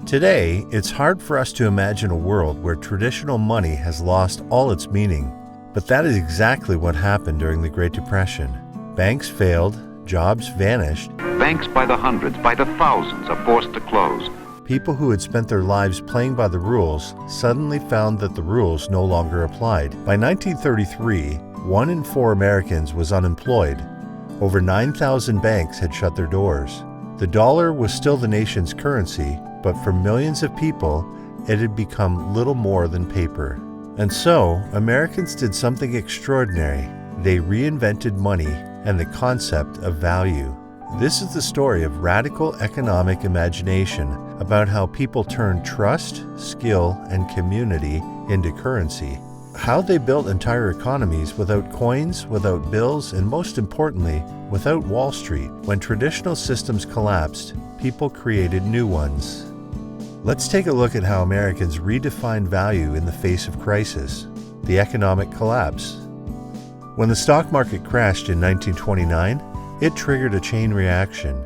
Today, it's hard for us to imagine a world where traditional money has lost all its meaning. But that is exactly what happened during the Great Depression. Banks failed, jobs vanished. Banks by the hundreds, by the thousands are forced to close. People who had spent their lives playing by the rules suddenly found that the rules no longer applied. By 1933, 1 in 4 Americans was unemployed. Over 9,000 banks had shut their doors. The dollar was still the nation's currency, but for millions of people, it had become little more than paper. And so, Americans did something extraordinary. They reinvented money and the concept of value. This is the story of radical economic imagination about how people turned trust, skill, and community into currency. How they built entire economies without coins, without bills, and most importantly, without Wall Street. When traditional systems collapsed, people created new ones. Let's take a look at how Americans redefined value in the face of crisis, the economic collapse. When the stock market crashed in 1929, it triggered a chain reaction.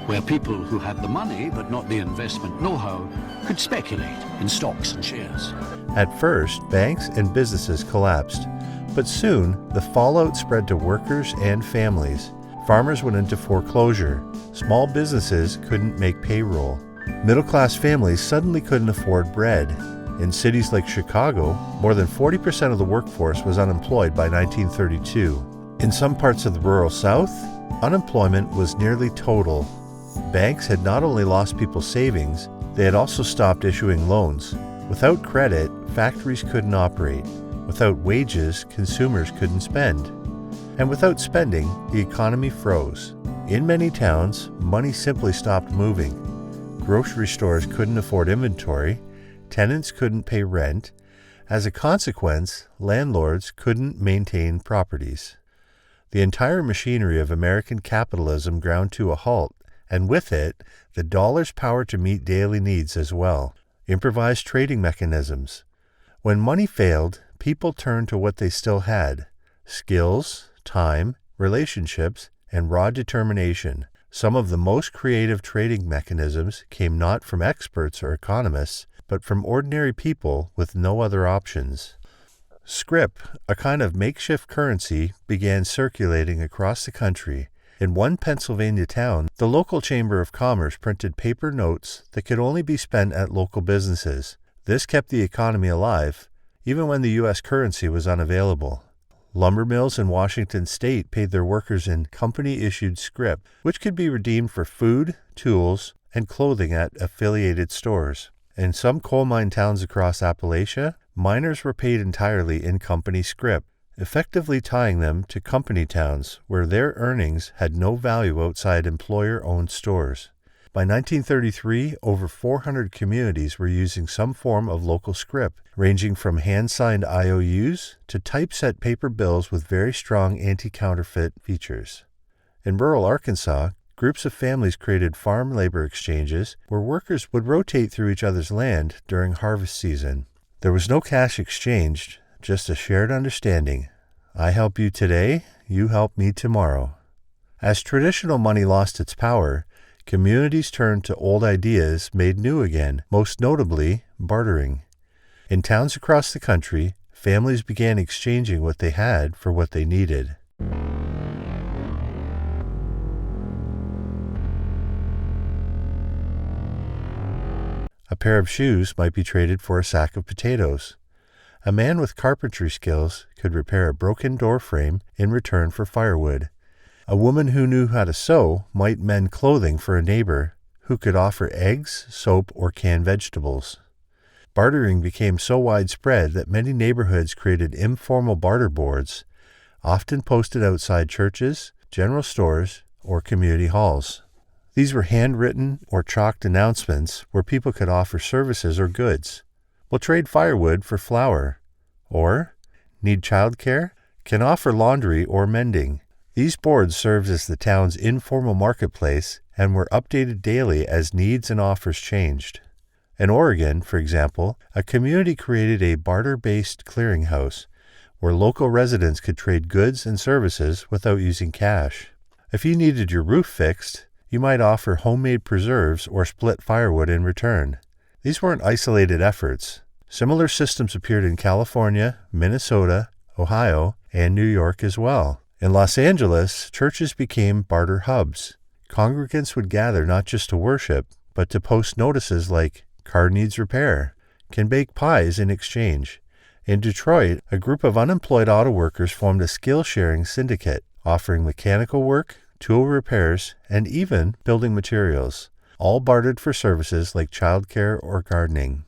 Where people who had the money but not the investment know-how could speculate in stocks and shares. At first, banks and businesses collapsed, but soon the fallout spread to workers and families. Farmers went into foreclosure. Small businesses couldn't make payroll. Middle-class families suddenly couldn't afford bread. In cities like Chicago, more than 40% of the workforce was unemployed by 1932. In some parts of the rural South, unemployment was nearly total. Banks had not only lost people's savings, they had also stopped issuing loans. Without credit, factories couldn't operate. Without wages, consumers couldn't spend. And without spending, the economy froze. In many towns, money simply stopped moving. Grocery stores couldn't afford inventory, tenants couldn't pay rent. As a consequence, landlords couldn't maintain properties. The entire machinery of American capitalism ground to a halt, and with it, the dollar's power to meet daily needs as well. Improvised trading mechanisms. When money failed, people turned to what they still had: skills, time, relationships, and raw determination. Some of the most creative trading mechanisms came not from experts or economists, but from ordinary people with no other options. Scrip, a kind of makeshift currency, began circulating across the country. In one Pennsylvania town, the local Chamber of Commerce printed paper notes that could only be spent at local businesses. This kept the economy alive, even when the U.S. currency was unavailable. Lumber mills in Washington state paid their workers in company-issued scrip, which could be redeemed for food, tools, and clothing at affiliated stores. In some coal mine towns across Appalachia, miners were paid entirely in company scrip, effectively tying them to company towns where their earnings had no value outside employer-owned stores. By 1933, over 400 communities were using some form of local scrip, ranging from hand-signed IOUs to typeset paper bills with very strong anti-counterfeit features. In rural Arkansas, groups of families created farm labor exchanges where workers would rotate through each other's land during harvest season. There was no cash exchanged, just a shared understanding. I help you today, you help me tomorrow. As traditional money lost its power, communities turned to old ideas made new again, most notably bartering. In towns across the country, families began exchanging what they had for what they needed. A pair of shoes might be traded for a sack of potatoes. A man with carpentry skills could repair a broken door frame in return for firewood. A woman who knew how to sew might mend clothing for a neighbor who could offer eggs, soap, or canned vegetables. Bartering became so widespread that many neighborhoods created informal barter boards, often posted outside churches, general stores, or community halls. These were handwritten or chalked announcements where people could offer services or goods. We'll trade firewood for flour. Or, need childcare? Can offer laundry or mending. These boards served as the town's informal marketplace and were updated daily as needs and offers changed. In Oregon, for example, a community created a barter-based clearinghouse where local residents could trade goods and services without using cash. If you needed your roof fixed, you might offer homemade preserves or split firewood in return. These weren't isolated efforts. Similar systems appeared in California, Minnesota, Ohio, and New York as well. In Los Angeles, churches became barter hubs. Congregants would gather not just to worship, but to post notices like, "Car needs repair," "Can bake pies in exchange." In Detroit, a group of unemployed auto workers formed a skill-sharing syndicate, offering mechanical work, tool repairs, and even building materials, all bartered for services like childcare or gardening.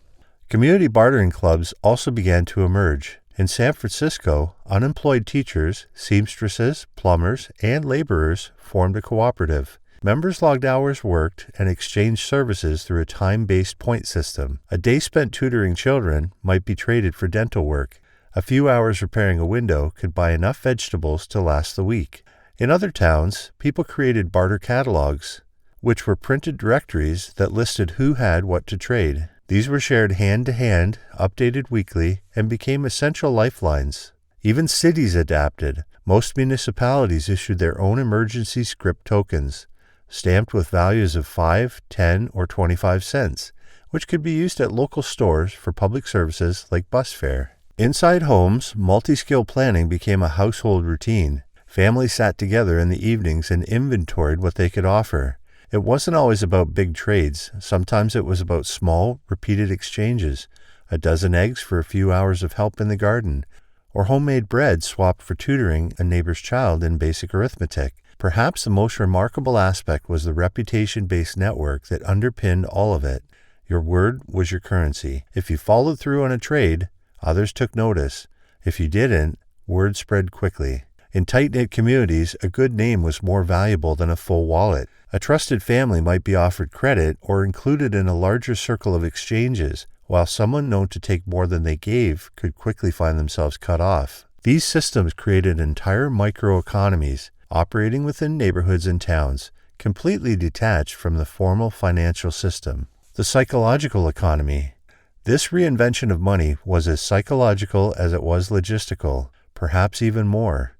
Community bartering clubs also began to emerge. In San Francisco, unemployed teachers, seamstresses, plumbers, and laborers formed a cooperative. Members logged hours worked and exchanged services through a time-based point system. A day spent tutoring children might be traded for dental work. A few hours repairing a window could buy enough vegetables to last the week. In other towns, people created barter catalogs, which were printed directories that listed who had what to trade. These were shared hand-to-hand, updated weekly, and became essential lifelines. Even cities adapted. Most municipalities issued their own emergency scrip tokens, stamped with values of 5, 10, or 25 cents, which could be used at local stores for public services like bus fare. Inside homes, multi-skill planning became a household routine. Families sat together in the evenings and inventoried what they could offer. It wasn't always about big trades. Sometimes it was about small, repeated exchanges, a dozen eggs for a few hours of help in the garden, or homemade bread swapped for tutoring a neighbor's child in basic arithmetic. Perhaps the most remarkable aspect was the reputation-based network that underpinned all of it. Your word was your currency. If you followed through on a trade, others took notice. If you didn't, word spread quickly. In tight-knit communities, a good name was more valuable than a full wallet. A trusted family might be offered credit or included in a larger circle of exchanges, while someone known to take more than they gave could quickly find themselves cut off. These systems created entire microeconomies, operating within neighborhoods and towns, completely detached from the formal financial system. The psychological economy. This reinvention of money was as psychological as it was logistical, perhaps even more.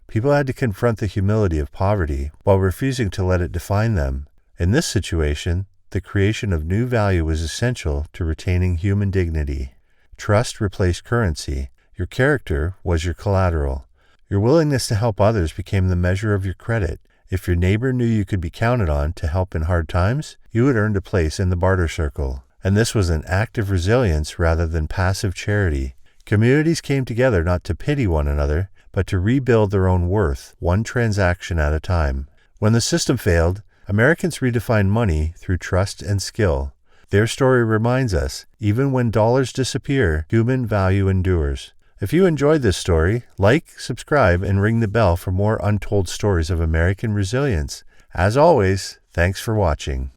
People had to confront the humility of poverty while refusing to let it define them. In this situation, the creation of new value was essential to retaining human dignity. Trust replaced currency. Your character was your collateral. Your willingness to help others became the measure of your credit. If your neighbor knew you could be counted on to help in hard times, you had earned a place in the barter circle. And this was an act of resilience rather than passive charity. Communities came together not to pity one another, but to rebuild their own worth, one transaction at a time. When the system failed, Americans redefined money through trust and skill. Their story reminds us, even when dollars disappear, human value endures. If you enjoyed this story, like, subscribe, and ring the bell for more untold stories of American resilience. As always, thanks for watching.